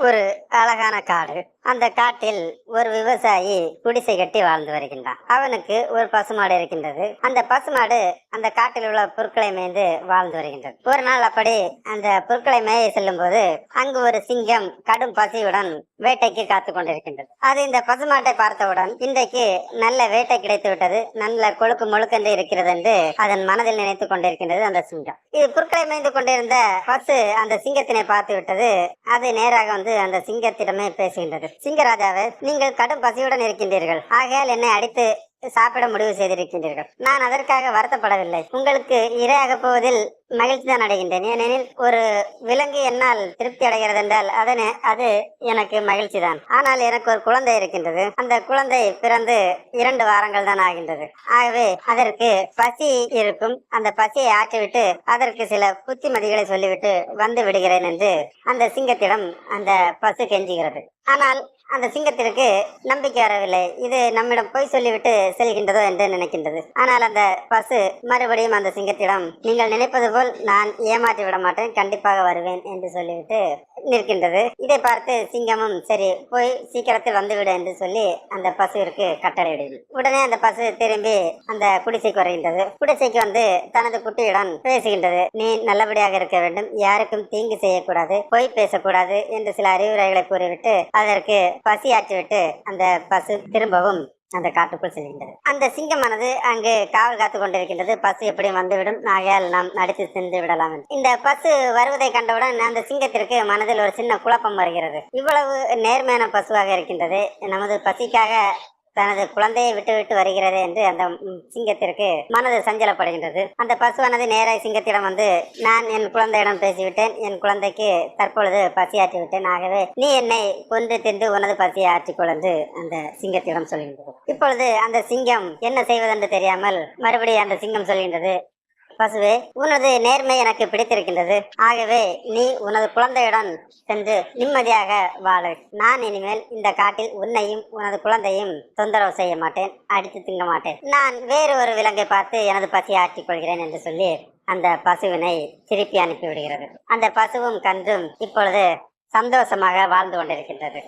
ஒரு அழகான காடு. அந்த காட்டில் ஒரு விவசாயி குடிசை கட்டி வாழ்ந்து வருகின்றான். அவனுக்கு ஒரு பசுமாடு இருக்கின்றது. அந்த பசுமாடு அந்த காட்டில் உள்ள புற்களை மேய்ந்து வாழ்ந்து வருகின்றது. ஒரு நாள் அப்படி அந்த புற்களை மேய செல்லும் போது அங்கு ஒரு சிங்கம் கடும் பசியுடன் வேட்டைக்கு காத்து கொண்டிருக்கின்றது. அது இந்த பசுமாட்டை பார்த்தவுடன் இன்றைக்கு நல்ல வேட்டை கிடைத்து விட்டது, நல்ல கொழுக்கு முழுக்கென்று இருக்கிறது என்று அதன் மனதில் நினைத்துக் கொண்டிருக்கின்றது அந்த சிங்கம். இது புற்களை மேய்ந்து கொண்டிருந்த பசு அந்த சிங்கத்தினை பார்த்து விட்டது. அது நேராக அந்த சிங்கத்திடமே பேசுகின்றது. சிங்கராஜாவே, நீங்கள் கடும் பசியுடன் இருக்கின்றீர்கள், ஆகையால் என்னை அடித்து சாப்பிட முடிவு செய்திருக்கின்றீர்கள். நான் அதற்காக வருத்தப்படவில்லை. உங்களுக்கு இரையாக போவதில் மகிழ்ச்சி தான் அடைகின்றேன். ஏனெனில் ஒரு விலங்கு என்னால் திருப்தி அடைகிறது என்றால் அது எனக்கு மகிழ்ச்சி தான். ஆனால் எனக்கு ஒரு குழந்தை இருக்கின்றது. அந்த குழந்தை பிறந்து 2 வாரங்கள் தான் ஆகின்றது. ஆகவே அதற்கு பசி இருக்கும். அந்த பசியை ஆற்றிவிட்டு அதற்கு சில புத்திமதிகளை சொல்லிவிட்டு வந்து விடுகிறேன் என்று அந்த சிங்கத்திடம் அந்த பசு கெஞ்சுகிறது. ஆனால் அந்த சிங்கத்திற்கு நம்பிக்கை வரவில்லை. இது நம்மிடம் பொய் சொல்லிவிட்டு செல்கின்றதோ என்று நினைக்கின்றது. ஆனால் அந்த பசு மறுபடியும் அந்த சிங்கத்திடம், நீங்கள் நினைப்பது போல் நான் ஏமாற்றி விட மாட்டேன், கண்டிப்பாக வருவேன் என்று சொல்லிவிட்டு நிற்கின்றது. இதை பார்த்து சிங்கமும் சரி போய் சீக்கிரத்தில் வந்துவிடு என்று சொல்லி அந்த பசுவிற்கு கட்டளையிடுது. உடனே அந்த பசு திரும்பி அந்த குடிசைக்கு வருகின்றது. குடிசைக்கு வந்து தனது குட்டியுடன் பேசுகின்றது. நீ நல்லபடியாக இருக்க வேண்டும், யாருக்கும் தீங்கு செய்யக்கூடாது, பொய் பேசக்கூடாது என்று சில அறிவுரைகளை கூறிவிட்டு அதற்கு பசியாற்றிவிட்டு அந்த பசு திரும்பவும் அந்த காட்டுக்குள் செல்கின்றது. அந்த சிங்கமானது அங்கு காவல் காத்து கொண்டிருக்கின்றது. பசு எப்படியும் வந்துவிடும், ஆகையால் நாம் நடித்து சென்று விடலாம். இந்த பசு வருவதை கண்டவுடன் அந்த சிங்கத்திற்கு மனதில் ஒரு சின்ன குழப்பம் வருகிறது. இவ்வளவு நேர்மையான பசுவாக இருக்கின்றது, நமது பசிக்காக தனது குழந்தையை விட்டு வருகிறது என்று அந்த சிங்கத்திற்கு மனது சஞ்சலப்படுகின்றது. அந்த பசுவானது நேராக சிங்கத்திடம் வந்து, நான் என் குழந்தையிடம் பேசிவிட்டேன், என் குழந்தைக்கு தற்பொழுது பசியாற்றி விட்டேன், ஆகவே நீ என்னை கொன்று தின்று உனது பசியை ஆற்றிக்கொள் என்று அந்த சிங்கத்திடம் சொல்கின்றது. இப்பொழுது அந்த சிங்கம் என்ன செய்வதென்று தெரியாமல் மறுபடியும் அந்த சிங்கம் சொல்கின்றது, பசுவே, உனது நேர்மை எனக்கு பிடித்திருக்கின்றது, ஆகவே நீ உனது குழந்தையுடன் சென்று நிம்மதியாக வாழு. நான் இனிமேல் இந்த காட்டில் உன்னையும் உனது குழந்தையும் தொந்தரவு செய்ய மாட்டேன், அடித்து திங்க மாட்டேன். நான் வேறு ஒரு விலங்கை பார்த்து எனது பசியை ஆற்றிக் கொள்கிறேன் என்று சொல்லி அந்த பசுவினை திருப்பி அனுப்பிவிடுகிறது. அந்த பசுவும் கன்றும் இப்பொழுது சந்தோஷமாக வாழ்ந்து கொண்டிருக்கின்றது.